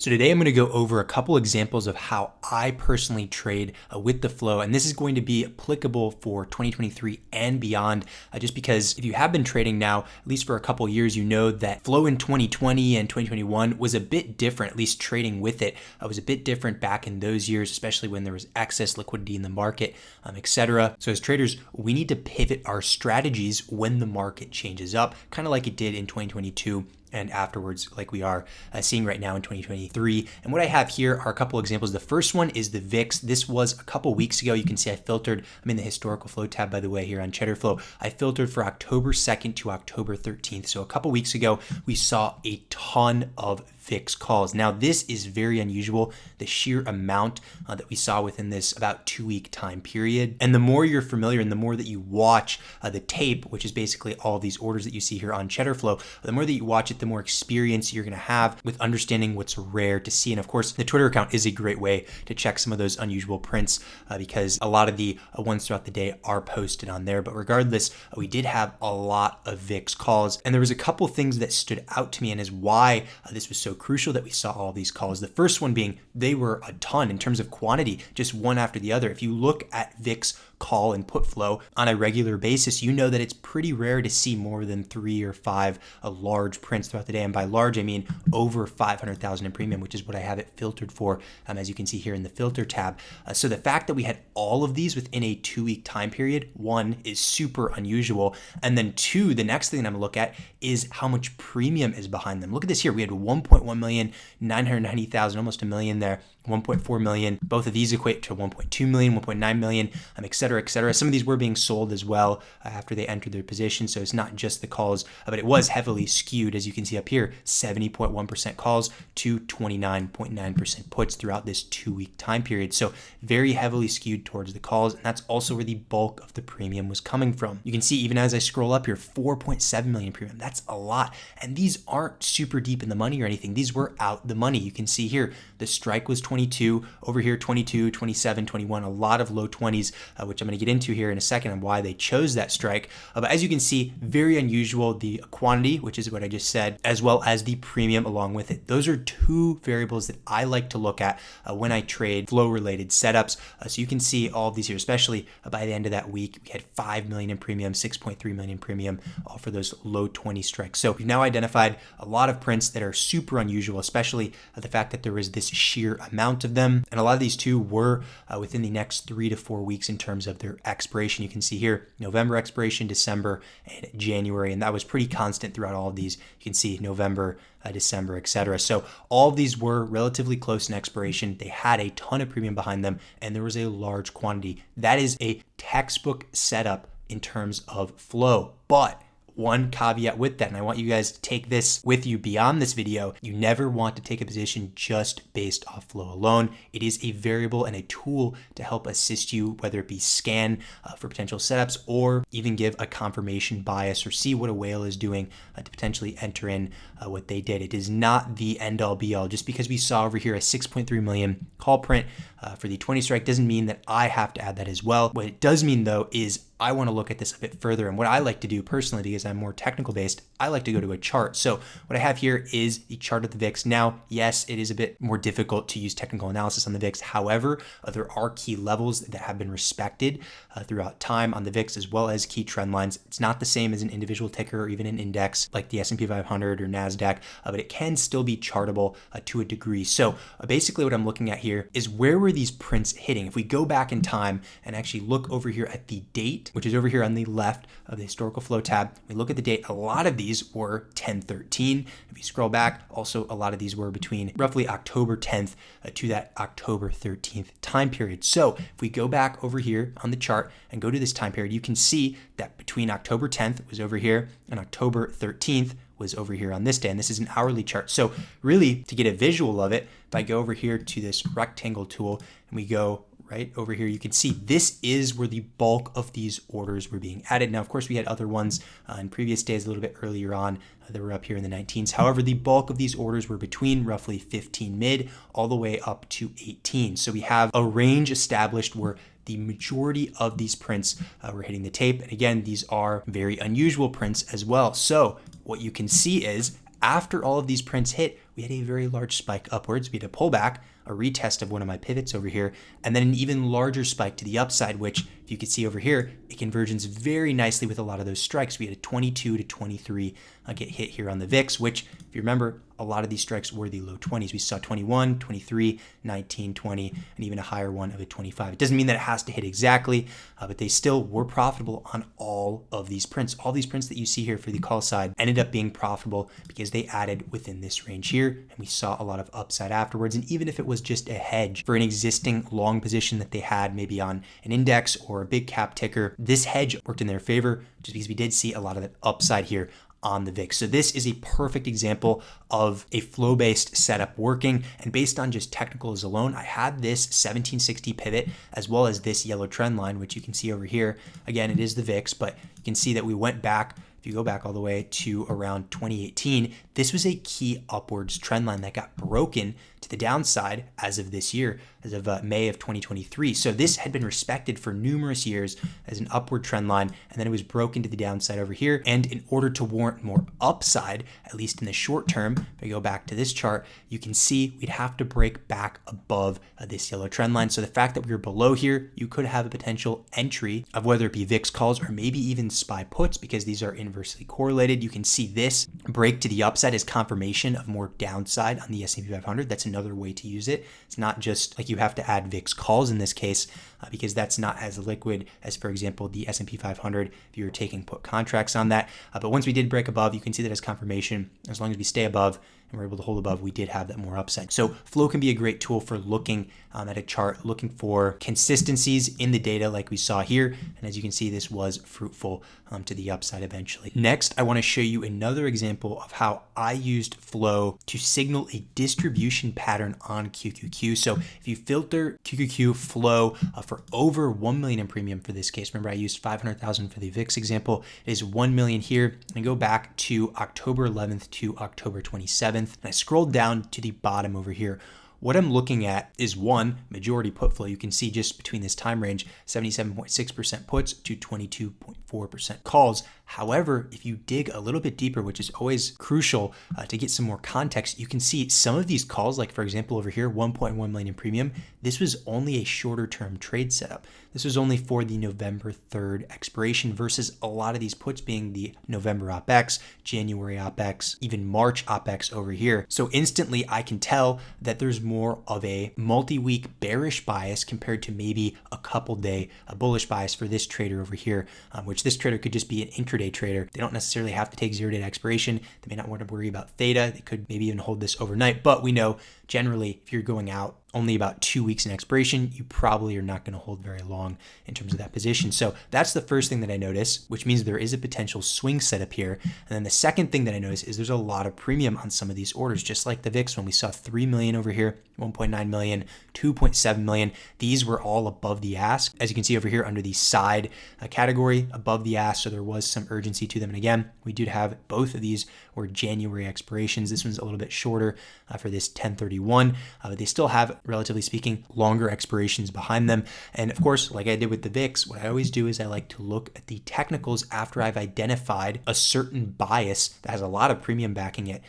So today I'm going to go over a couple examples of how I personally trade with the flow, and this is going to be applicable for 2023 and beyond, just because if you have been trading now, at least for a couple years, you know that flow in 2020 and 2021 was a bit different, at least trading with it was a bit different back in those years, especially when there was excess liquidity in the market, etc. So as traders, we need to pivot our strategies when the market changes up, kind of like it did in 2022 and afterwards, like we are seeing right now in 2023. And what I have here are a couple examples. The first one is the VIX. This was a couple weeks ago. You can see I filtered, I'm in the historical flow tab, by the way, here on Cheddar Flow. I filtered for October 2nd to October 13th. So a couple weeks ago, we saw a ton of VIX calls. Now, this is very unusual, the sheer amount that we saw within this about 2-week time period. And the more you're familiar and the more that you watch the tape, which is basically all these orders that you see here on Cheddar Flow, the more that you watch it, the more experience you're going to have with understanding what's rare to see. And of course, the Twitter account is a great way to check some of those unusual prints because a lot of the ones throughout the day are posted on there. But regardless, we did have a lot of VIX calls. And there was a couple things that stood out to me and is why this was so crucial that we saw all these calls. The first one being they were a ton in terms of quantity, just one after the other. If you look at VIX call and put flow on a regular basis, you know that it's pretty rare to see more than 3 or 5 large prints throughout the day. And by large, I mean over 500,000 in premium, which is what I have it filtered for, as you can see here in the filter tab. So the fact that we had all of these within a 2-week time period, one, is super unusual. And then two, the next thing that I'm gonna look at is how much premium is behind them. Look at this here. We had 1.1 million, 990,000, almost a million there, 1.4 million. Both of these equate to 1.2 million, 1.9 million, et cetera, et cetera. Some of these were being sold as well after they entered their position. So it's not just the calls, but it was heavily skewed, as you can see up here, 70.1% calls to 29.9% puts throughout this 2-week time period. So very heavily skewed towards the calls. And that's also where the bulk of the premium was coming from. You can see even as I scroll up here, 4.7 million premium. That's a lot. And these aren't super deep in the money or anything. These were out the money. You can see here, the strike was 22, over here 22, 27, 21, a lot of low 20s, which I'm going to get into here in a second on why they chose that strike. But as you can see, very unusual, the quantity, which is what I just said, as well as the premium along with it. Those are two variables that I like to look at when I trade flow related setups. So you can see all of these here, especially by the end of that week, we had 5 million in premium, 6.3 million in premium, all for those low 20 strikes. So we've now identified a lot of prints that are super unusual, especially the fact that there was this sheer amount of them. And a lot of these too were within the next 3 to 4 weeks in terms of their expiration. You can see here, November expiration, December, and January. And that was pretty constant throughout all of these. You can see November, December, etc. So all of these were relatively close in expiration. They had a ton of premium behind them, and there was a large quantity. That is a textbook setup in terms of flow. But one caveat with that, and I want you guys to take this with you beyond this video, you never want to take a position just based off flow alone. It is a variable and a tool to help assist you, whether it be scan for potential setups or even give a confirmation bias or see what a whale is doing to potentially enter in what they did. It is not the end all be all. Just because we saw over here a 6.3 million call print for the 20 strike doesn't mean that I have to add that as well. What it does mean though is I want to look at this a bit further. And what I like to do personally, because I'm more technical based, I like to go to a chart. So what I have here is the chart of the VIX. Now, yes, it is a bit more difficult to use technical analysis on the VIX. However, there are key levels that have been respected throughout time on the VIX, as well as key trend lines. It's not the same as an individual ticker or even an index like the S&P 500 or NASDAQ, but it can still be chartable to a degree. So basically what I'm looking at here is where were these prints hitting? If we go back in time and actually look over here at the date, which is over here on the left of the historical flow tab, we look at the date, a lot of these were 10/13. If you scroll back, also a lot of these were between roughly October 10th to that October 13th time period. So if we go back over here on the chart and go to this time period, you can see that between October 10th was over here and October 13th was over here on this day. And this is an hourly chart. So really, to get a visual of it, if I go over here to this rectangle tool and we go right over here, you can see this is where the bulk of these orders were being added. Now, of course, we had other ones in previous days, a little bit earlier on, that were up here in the 19s. However, the bulk of these orders were between roughly 15 mid all the way up to 18. So we have a range established where the majority of these prints were hitting the tape. And again, these are very unusual prints as well. So what you can see is after all of these prints hit, we had a very large spike upwards. We had a pullback, a retest of one of my pivots over here, and then an even larger spike to the upside, which if you can see over here, it converges very nicely with a lot of those strikes. We had a 22 to 23 get hit here on the VIX, which if you remember, a lot of these strikes were the low 20s. We saw 21, 23, 19, 20, and even a higher one of a 25. It doesn't mean that it has to hit exactly, but they still were profitable on all of these prints. All these prints that you see here for the call side ended up being profitable because they added within this range here, and we saw a lot of upside afterwards. And even if it was just a hedge for an existing long position that they had maybe on an index or a big cap ticker, this hedge worked in their favor just because we did see a lot of that upside here on the VIX. So this is a perfect example of a flow-based setup working, and based on just technicals alone, I had this 1760 pivot as well as this yellow trend line, which you can see over here. Again, it is the VIX, but you can see that we went back. If you go back all the way to around 2018, this was a key upwards trend line that got broken to the downside as of this year, as of May of 2023. So this had been respected for numerous years as an upward trend line, and then it was broken to the downside over here. And in order to warrant more upside, at least in the short term, if I go back to this chart, you can see we'd have to break back above this yellow trend line. So the fact that we were below here, you could have a potential entry of whether it be VIX calls or maybe even SPY puts, because these are inversely correlated. You can see this break to the upside as confirmation of more downside on the S&P 500. That's another way to use it. It's not just like you have to add VIX calls in this case, because that's not as liquid as, for example, the S&P 500 if you were taking put contracts on that. But once we did break above, you can see that as confirmation. As long as we stay above and we're able to hold above, we did have that more upside. So flow can be a great tool for looking at a chart, looking for consistencies in the data like we saw here. And as you can see, this was fruitful to the upside eventually. Next, I want to show you another example of how I used flow to signal a distribution pattern on QQQ. So if you filter QQQ flow for over 1 million in premium for this case, remember I used 500,000 for the VIX example, it is 1 million here. And go back to October 11th to October 27th. And I scrolled down to the bottom over here. What I'm looking at is one, majority put flow. You can see just between this time range, 77.6% puts to 22.4% calls. However, if you dig a little bit deeper, which is always crucial to get some more context, you can see some of these calls, like for example over here, 1.1 million in premium, this was only a shorter term trade setup. This was only for the November 3rd expiration versus a lot of these puts being the November OPEX, January OPEX, even March OPEX over here. So instantly I can tell that there's more of a multi-week bearish bias compared to maybe a couple day bullish bias for this trader over here, which this trader could just be an intraday trader. They don't necessarily have to take 0-day expiration. They may not want to worry about theta. They could maybe even hold this overnight, but we know generally if you're going out only about 2 weeks in expiration, you probably are not going to hold very long in terms of that position. So that's the first thing that I notice, which means there is a potential swing setup here. And then the second thing that I notice is there's a lot of premium on some of these orders, just like the VIX when we saw 3 million over here, 1.9 million, 2.7 million. These were all above the ask. As you can see over here under the side category, above the ask. So there was some urgency to them. And again, we did have both of these were January expirations. This one's a little bit shorter for this 1031, but they still have, relatively speaking, longer expirations behind them. And of course, like I did with the VIX, what I always do is I like to look at the technicals after I've identified a certain bias that has a lot of premium backing it.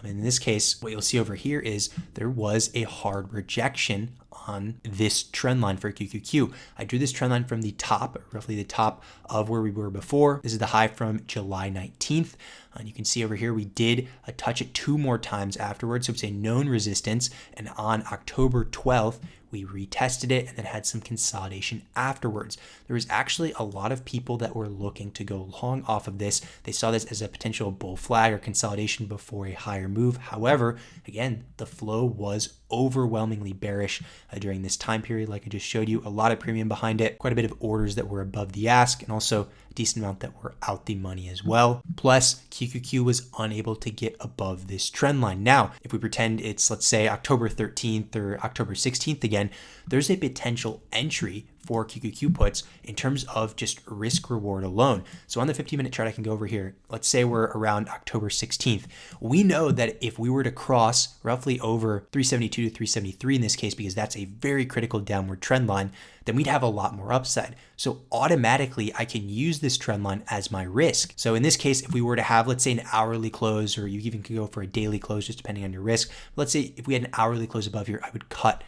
In this case, what you'll see over here is there was a hard rejection on this trend line for QQQ. I drew this trend line from the top, roughly the top of where we were before. This is the high from July 19th. And you can see over here, we did touch it 2 more times afterwards. So it's a known resistance. And on October 12th, we retested it and then had some consolidation afterwards. There was actually a lot of people that were looking to go long off of this. They saw this as a potential bull flag or consolidation before a higher move. However, again, the flow was overwhelmingly bearish during this time period. Like I just showed you, a lot of premium behind it, quite a bit of orders that were above the ask, and also a decent amount that were out the money as well. Plus, QQQ was unable to get above this trend line. Now, if we pretend it's, let's say, October 13th or October 16th again, again, there's a potential entry for QQQ puts in terms of just risk reward alone. So on the 15-minute chart, I can go over here. Let's say we're around October 16th. We know that if we were to cross roughly over 372 to 373 in this case, because that's a very critical downward trend line, then we'd have a lot more upside. So automatically I can use this trend line as my risk. So in this case, if we were to have, let's say, an hourly close, or you even could go for a daily close, just depending on your risk. Let's say if we had an hourly close above here, I would cut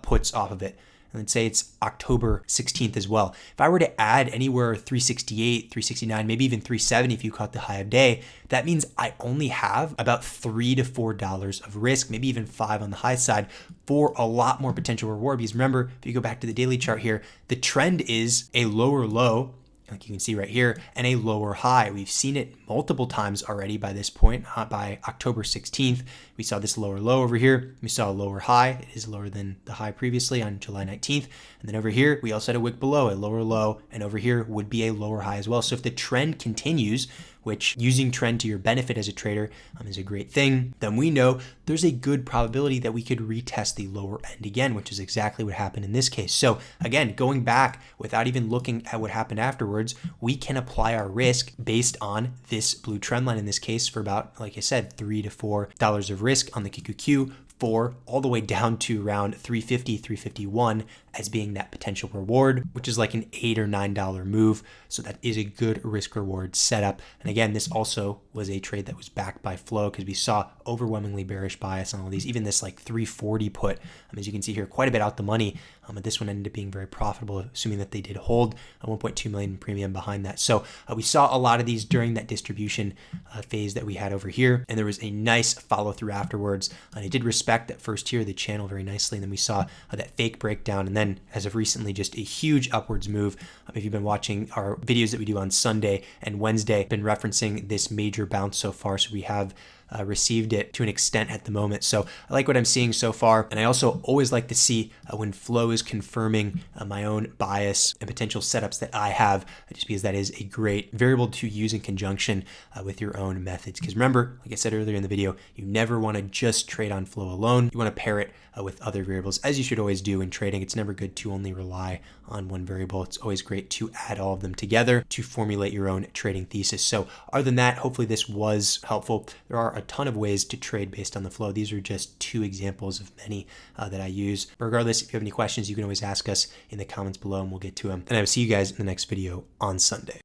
puts off of it. And let's say it's October 16th as well. If I were to add anywhere 368, 369, maybe even 370 if you caught the high of day, that means I only have about $3 to $4 of risk, maybe even $5 on the high side, for a lot more potential reward. Because remember, if you go back to the daily chart here, the trend is a lower low, like you can see right here, and a lower high. We've seen it multiple times already by this point. By October 16th, we saw this lower low over here. We saw a lower high. It is lower than the high previously on July 19th. And then over here, we also had a wick below, a lower low, and over here would be a lower high as well. So if the trend continues, which using trend to your benefit as a trader is a great thing, then we know there's a good probability that we could retest the lower end again, which is exactly what happened in this case. So again, going back without even looking at what happened afterwards, we can apply our risk based on this blue trend line in this case for about, like I said, $3 to $4 of risk on the QQQ, all the way down to around 350, 351 as being that potential reward, which is like an $8 or $9 move. So that is a good risk reward setup. And again, this also was a trade that was backed by flow because we saw overwhelmingly bearish bias on all these, even this like 340 put, as you can see here, quite a bit out the money. But this one ended up being very profitable, assuming that they did hold a 1.2 million premium behind that. So we saw a lot of these during that distribution phase that we had over here. And there was a nice follow through afterwards. And it did respect that first tier of the channel very nicely. And then we saw that fake breakdown. And then as of recently, just a huge upwards move. If you've been watching our videos that we do on Sunday and Wednesday, been referencing this major bounce so far. So we have received it to an extent at the moment. So I like what I'm seeing so far. And I also always like to see when flow is confirming my own bias and potential setups that I have, just because that is a great variable to use in conjunction with your own methods. Because remember, like I said earlier in the video, you never want to just trade on flow alone. You want to pair it with other variables, as you should always do in trading. It's never good to only rely on one variable. It's always great to add all of them together to formulate your own trading thesis. So other than that, hopefully this was helpful. There are a ton of ways to trade based on the flow. These are just two examples of many that I use. Regardless, if you have any questions, you can always ask us in the comments below and we'll get to them. And I will see you guys in the next video on Sunday.